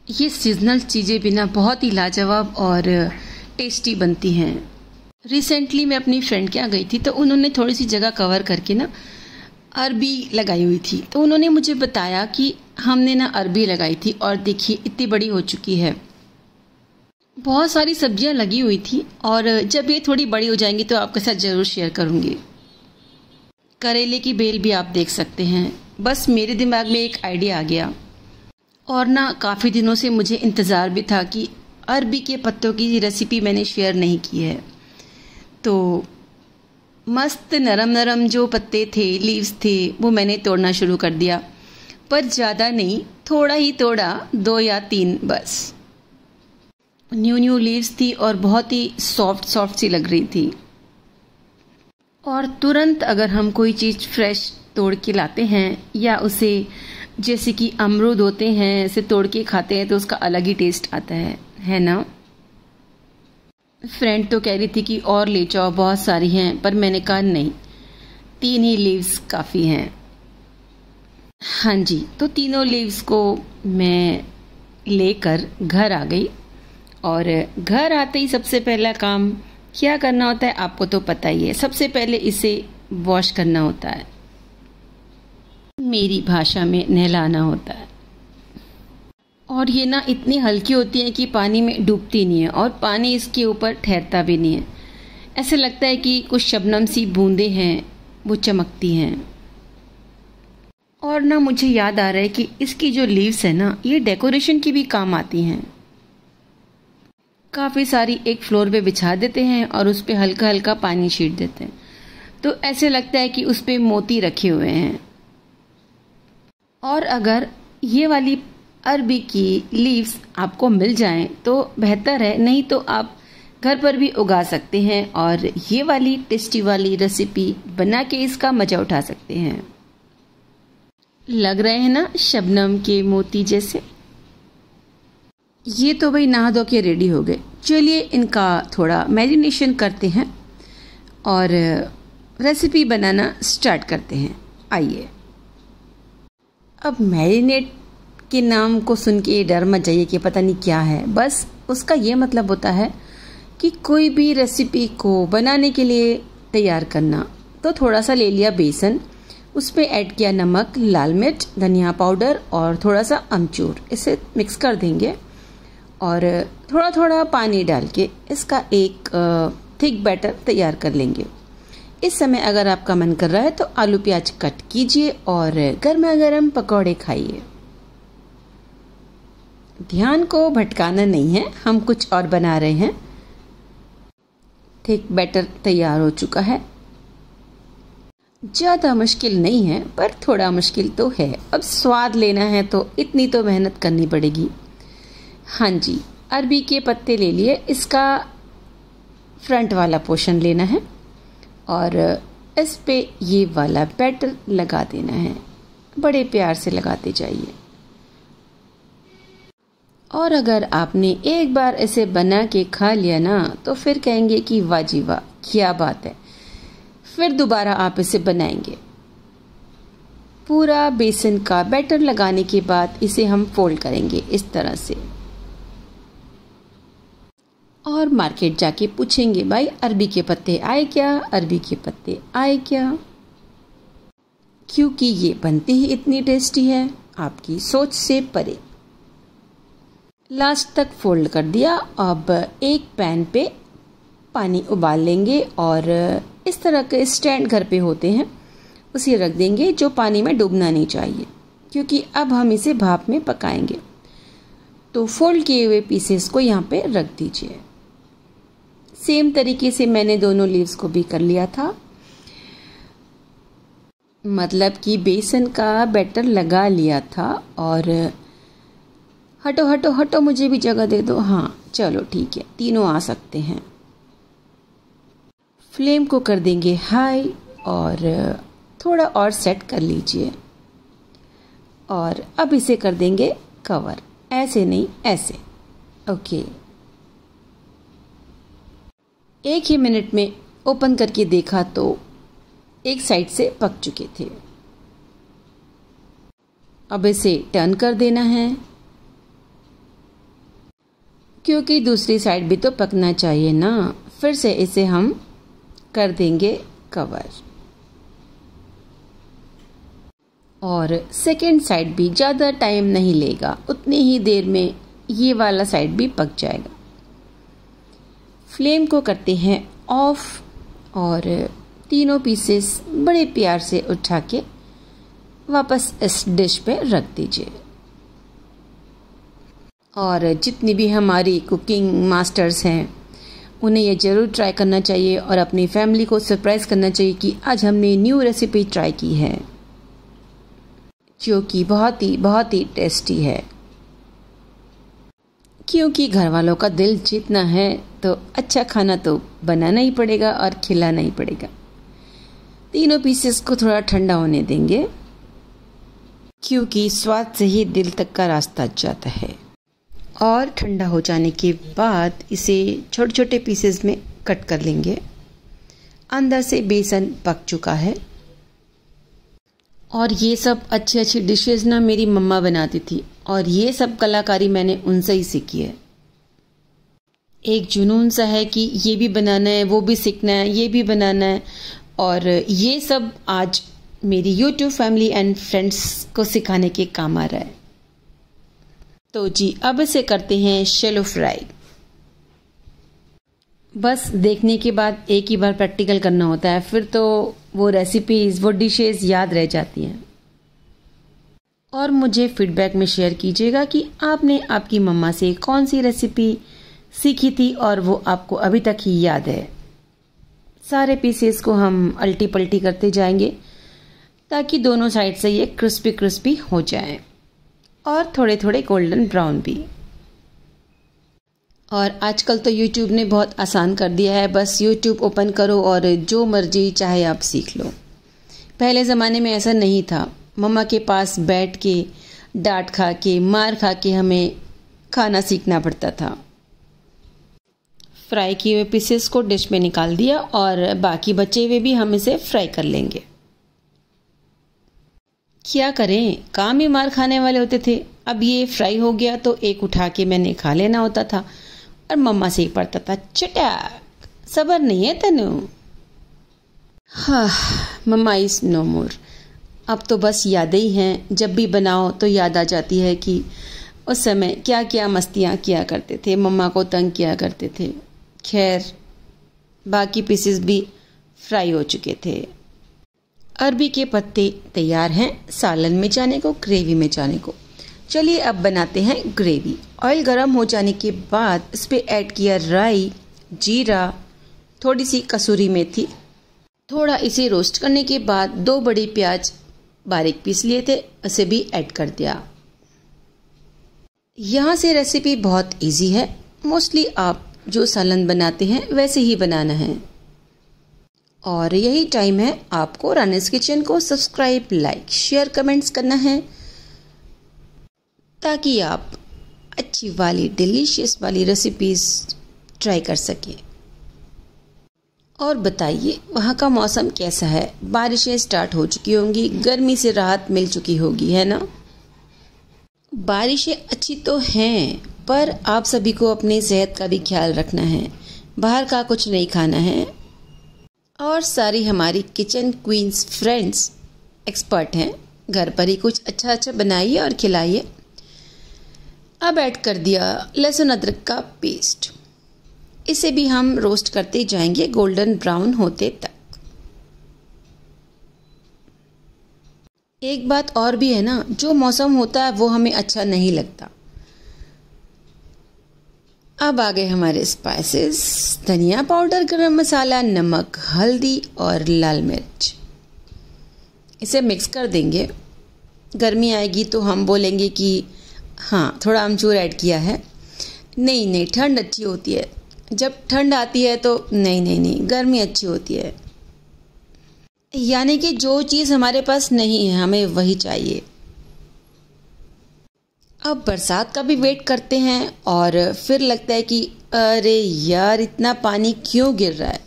ये सीजनल चीज़ें भी ना बहुत ही लाजवाब और टेस्टी बनती हैं। रिसेंटली मैं अपनी फ्रेंड के यहाँ गई थी तो उन्होंने थोड़ी सी जगह कवर करके ना अरबी लगाई हुई थी, तो उन्होंने मुझे बताया कि हमने ना अरबी लगाई थी और देखिए इतनी बड़ी हो चुकी है। बहुत सारी सब्जियां लगी हुई थी और जब ये थोड़ी बड़ी हो जाएंगी तो आपके साथ ज़रूर शेयर करूँगी। करेले की बेल भी आप देख सकते हैं। बस मेरे दिमाग में एक आइडिया आ गया और ना काफ़ी दिनों से मुझे इंतज़ार भी था कि अरबी के पत्तों की रेसिपी मैंने शेयर नहीं की है। तो मस्त नरम नरम जो पत्ते थे, लीव्स थे, वो मैंने तोड़ना शुरू कर दिया, पर ज़्यादा नहीं, थोड़ा ही तोड़ा, 2 या 3 बस। न्यू लीव्स थी और बहुत ही सॉफ्ट सॉफ्ट सी लग रही थी। और तुरंत अगर हम कोई चीज़ फ्रेश तोड़ के लाते हैं या उसे जैसे कि अमरूद होते हैं इसे तोड़ के खाते हैं तो उसका अलग ही टेस्ट आता है ना। फ्रेंड तो कह रही थी कि और ले जाओ, बहुत सारी हैं, पर मैंने कहा नहीं, 3 ही लीव्स काफ़ी हैं। हाँ जी, तो तीनों लीव्स को मैं लेकर घर आ गई और घर आते ही सबसे पहला काम क्या करना होता है आपको तो पता ही है। सबसे पहले इसे वॉश करना होता है, मेरी भाषा में नहलाना होता है। और ये ना इतनी हल्की होती है कि पानी में डूबती नहीं है और पानी इसके ऊपर ठहरता भी नहीं है। ऐसे लगता है कि कुछ शबनम सी बूंदें हैं वो चमकती हैं। और ना मुझे याद आ रहा है कि इसकी जो लीव्स है ना ये डेकोरेशन की भी काम आती हैं। काफ़ी सारी एक फ्लोर पे बिछा देते हैं और उस पर हल्का हल्का पानी छीट देते हैं तो ऐसे लगता है कि उस पर मोती रखे हुए हैं। और अगर ये वाली अरबी की लीव्स आपको मिल जाएं तो बेहतर है, नहीं तो आप घर पर भी उगा सकते हैं और ये वाली टेस्टी वाली रेसिपी बना के इसका मज़ा उठा सकते हैं। लग रहे हैं ना शबनम के मोती जैसे। ये तो भाई नहा धो के रेडी हो गए। चलिए इनका थोड़ा मैरिनेशन करते हैं और रेसिपी बनाना स्टार्ट करते हैं। आइए। अब मैरिनेट के नाम को सुन के डर मत जाइए कि पता नहीं क्या है। बस उसका ये मतलब होता है कि कोई भी रेसिपी को बनाने के लिए तैयार करना। तो थोड़ा सा ले लिया बेसन, उस पर ऐड किया नमक, लाल मिर्च, धनिया पाउडर और थोड़ा सा अमचूर। इसे मिक्स कर देंगे और थोड़ा थोड़ा पानी डाल के इसका एक थिक बैटर तैयार कर लेंगे। इस समय अगर आपका मन कर रहा है तो आलू प्याज कट कीजिए और गर्मा गर्म पकौड़े खाइए। ध्यान को भटकाना नहीं है, हम कुछ और बना रहे हैं। थिक बैटर तैयार हो चुका है। ज़्यादा मुश्किल नहीं है पर थोड़ा मुश्किल तो है। अब स्वाद लेना है तो इतनी तो मेहनत करनी पड़ेगी। हाँ जी, अरबी के पत्ते ले लिए, इसका फ्रंट वाला पोर्शन लेना है और इस पे ये वाला बैटर लगा देना है। बड़े प्यार से लगाते जाइए। और अगर आपने एक बार इसे बना के खा लिया ना तो फिर कहेंगे कि वाह जी वाह क्या बात है, फिर दोबारा आप इसे बनाएंगे। पूरा बेसन का बैटर लगाने के बाद इसे हम फोल्ड करेंगे इस तरह से और मार्केट जाके पूछेंगे भाई अरबी के पत्ते आए क्या, अरबी के पत्ते आए क्या, क्योंकि ये बनती ही इतनी टेस्टी है, आपकी सोच से परे। लास्ट तक फोल्ड कर दिया। अब एक पैन पे पानी उबाल लेंगे और इस तरह के स्टैंड घर पे होते हैं उसे रख देंगे जो पानी में डूबना नहीं चाहिए, क्योंकि अब हम इसे भाप में पकाएंगे। तो फोल्ड किए हुए पीसेस को यहाँ पे रख दीजिए। सेम तरीके से मैंने दोनों लीव्स को भी कर लिया था, मतलब कि बेसन का बैटर लगा लिया था। और हटो हटो हटो, मुझे भी जगह दे दो। हाँ चलो ठीक है, तीनों आ सकते हैं। फ्लेम को कर देंगे हाई और थोड़ा और सेट कर लीजिए और अब इसे कर देंगे कवर। ऐसे नहीं, ऐसे। ओके। 1 ही मिनट में ओपन करके देखा तो एक साइड से पक चुके थे। अब इसे टर्न कर देना है क्योंकि दूसरी साइड भी तो पकना चाहिए ना। फिर से इसे हम कर देंगे कवर और सेकेंड साइड भी ज़्यादा टाइम नहीं लेगा, उतनी ही देर में ये वाला साइड भी पक जाएगा। फ्लेम को करते हैं ऑफ और तीनों पीसेस बड़े प्यार से उठा के वापस इस डिश पे रख दीजिए। और जितनी भी हमारी कुकिंग मास्टर्स हैं उन्हें ये ज़रूर ट्राई करना चाहिए और अपनी फैमिली को सरप्राइज़ करना चाहिए कि आज हमने न्यू रेसिपी ट्राई की है, जो कि बहुत ही टेस्टी है। क्योंकि घर वालों का दिल जीतना है तो अच्छा खाना तो बनाना ही पड़ेगा और खिलाना ही पड़ेगा। तीनों पीसेस को थोड़ा ठंडा होने देंगे, क्योंकि स्वाद से ही दिल तक का रास्ता जाता है। और ठंडा हो जाने के बाद इसे छोटे छोटे पीसेस में कट कर लेंगे। अंदर से बेसन पक चुका है। और ये सब अच्छी डिशेस ना मेरी मम्मा बनाती थी और ये सब कलाकारी मैंने उनसे ही सीखी है। एक जुनून सा है कि ये भी बनाना है, वो भी सीखना है, ये भी बनाना है, और ये सब आज मेरी YouTube फैमिली एंड फ्रेंड्स को सिखाने के काम आ रहा है। तो जी अब इसे करते हैं शैलो फ्राई। बस देखने के बाद एक ही बार प्रैक्टिकल करना होता है, फिर तो वो रेसिपीज, वो डिशेस याद रह जाती हैं। और मुझे फीडबैक में शेयर कीजिएगा कि आपने आपकी मम्मा से कौन सी रेसिपी सीखी थी और वो आपको अभी तक ही याद है। सारे पीसेस को हम अल्टी पल्टी करते जाएंगे ताकि दोनों साइड से ये क्रिस्पी क्रिस्पी हो जाए और थोड़े थोड़े गोल्डन ब्राउन भी। और आजकल तो YouTube ने बहुत आसान कर दिया है, बस YouTube ओपन करो और जो मर्जी चाहे आप सीख लो। पहले ज़माने में ऐसा नहीं था, मम्मा के पास बैठ के डांट खा के मार खा के हमें खाना सीखना पड़ता था। फ्राई किए हुए पीसेस को डिश में निकाल दिया और बाकी बचे हुए भी हम इसे फ्राई कर लेंगे। क्या करें, काम ही मार खाने वाले होते थे। अब ये फ्राई हो गया तो एक उठा के मैंने खा लेना होता था और मम्मा से एक पड़ता था चटाक, सबर नहीं है तनु। हाँ, मम्मा इज नो मोर। अब तो बस यादें ही हैं, जब भी बनाओ तो याद आ जाती है कि उस समय क्या क्या मस्तियाँ किया करते थे, मम्मा को तंग किया करते थे। खैर बाकी पीसेस भी फ्राई हो चुके थे। अरबी के पत्ते तैयार हैं सालन में जाने को, ग्रेवी में जाने को। चलिए अब बनाते हैं ग्रेवी। ऑयल गर्म हो जाने के बाद इस पर ऐड किया राई, जीरा, थोड़ी सी कसूरी मेथी। थोड़ा इसे रोस्ट करने के बाद 2 बड़ी प्याज बारीक पीस लिए थे, उसे भी ऐड कर दिया। यहाँ से रेसिपी बहुत इजी है, मोस्टली आप जो सालन बनाते हैं वैसे ही बनाना है। और यही टाइम है आपको रानीस किचन को सब्सक्राइब, लाइक, शेयर, कमेंट्स करना है ताकि आप अच्छी वाली डिलीशियस वाली रेसिपीज ट्राई कर सकें। और बताइए वहाँ का मौसम कैसा है? बारिशें स्टार्ट हो चुकी होंगी, गर्मी से राहत मिल चुकी होगी, है ना? बारिशें अच्छी तो हैं, पर आप सभी को अपनी सेहत का भी ख्याल रखना है, बाहर का कुछ नहीं खाना है। और सारी हमारी किचन क्वींस फ्रेंड्स एक्सपर्ट हैं, घर पर ही कुछ अच्छा बनाइए और खिलाइए। अब ऐड कर दिया लहसुन अदरक का पेस्ट। इसे भी हम रोस्ट करते जाएंगे गोल्डन ब्राउन होते तक। एक बात और भी है ना, जो मौसम होता है वो हमें अच्छा नहीं लगता। अब आ गए हमारे स्पाइसेस, धनिया पाउडर, गरम मसाला, नमक, हल्दी और लाल मिर्च। इसे मिक्स कर देंगे। गर्मी आएगी तो हम बोलेंगे कि हाँ थोड़ा अमचूर ऐड किया है। नहीं, ठंड अच्छी होती है। जब ठंड आती है तो नहीं, गर्मी अच्छी होती है। यानी कि जो चीज़ हमारे पास नहीं है हमें वही चाहिए। अब बरसात का भी वेट करते हैं और फिर लगता है कि अरे यार इतना पानी क्यों गिर रहा है,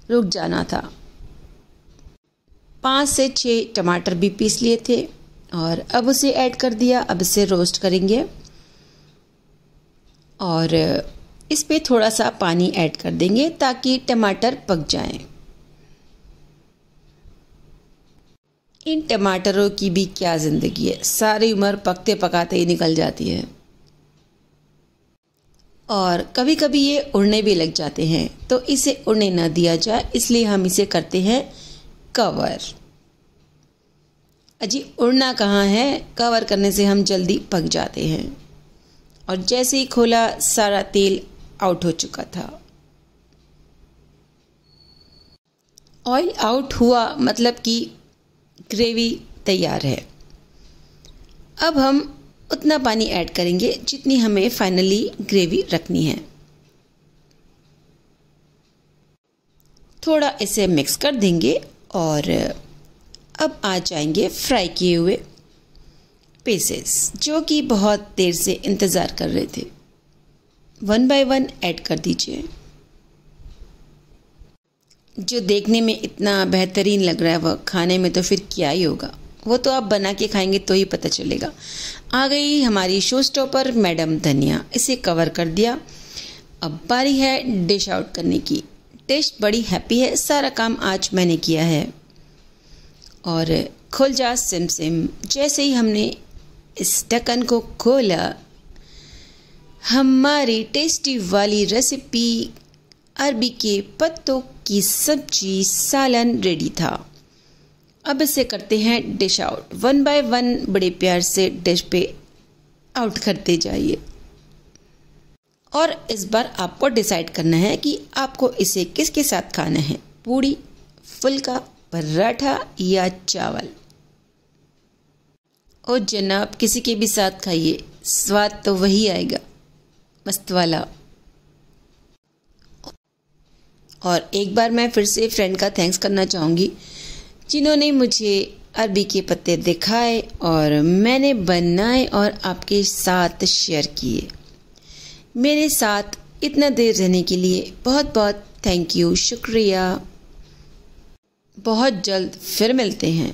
रुक जाना था। 5 से 6 टमाटर भी पीस लिए थे और अब उसे ऐड कर दिया। अब इसे रोस्ट करेंगे और इस पे थोड़ा सा पानी ऐड कर देंगे ताकि टमाटर पक जाएं। इन टमाटरों की भी क्या ज़िंदगी है, सारी उम्र पकते पकाते ही निकल जाती है और कभी कभी ये उड़ने भी लग जाते हैं, तो इसे उड़ने ना दिया जाए इसलिए हम इसे करते हैं कवर। अजी उड़ना कहाँ है, कवर करने से हम जल्दी पक जाते हैं। और जैसे ही खोला सारा तेल आउट हो चुका था। ऑयल आउट हुआ मतलब कि ग्रेवी तैयार है। अब हम उतना पानी ऐड करेंगे जितनी हमें फाइनली ग्रेवी रखनी है। थोड़ा इसे मिक्स कर देंगे और अब आ जाएंगे फ्राई किए हुए पीसेस जो कि बहुत देर से इंतज़ार कर रहे थे। 1 बाय 1 ऐड कर दीजिए। जो देखने में इतना बेहतरीन लग रहा है वह खाने में तो फिर क्या ही होगा, वो तो आप बना के खाएंगे तो ही पता चलेगा। आ गई हमारी शो स्टॉपर मैडम धनिया, इसे कवर कर दिया। अब बारी है डिश आउट करने की। टेस्ट बड़ी हैप्पी है, सारा काम आज मैंने किया है। और खुल जा सिम सिम, जैसे ही हमने इस ढक्कन को खोला हमारी टेस्टी वाली रेसिपी अरबी के पत्तों की सब्जी सालन रेडी था। अब इसे करते हैं डिश आउट। 1 बाय 1 बड़े प्यार से डिश पे आउट करते जाइए। और इस बार आपको डिसाइड करना है कि आपको इसे किसके साथ खाना है, पूड़ी, फुल्का, पराठा या चावल। ओ जनाब, किसी के भी साथ खाइए, स्वाद तो वही आएगा, मस्त वाला। और एक बार मैं फिर से फ्रेंड का थैंक्स करना चाहूँगी जिन्होंने मुझे अरबी के पत्ते दिखाए और मैंने बनाए और आपके साथ शेयर किए। मेरे साथ इतना देर रहने के लिए बहुत बहुत थैंक यू, शुक्रिया। बहुत जल्द फिर मिलते हैं।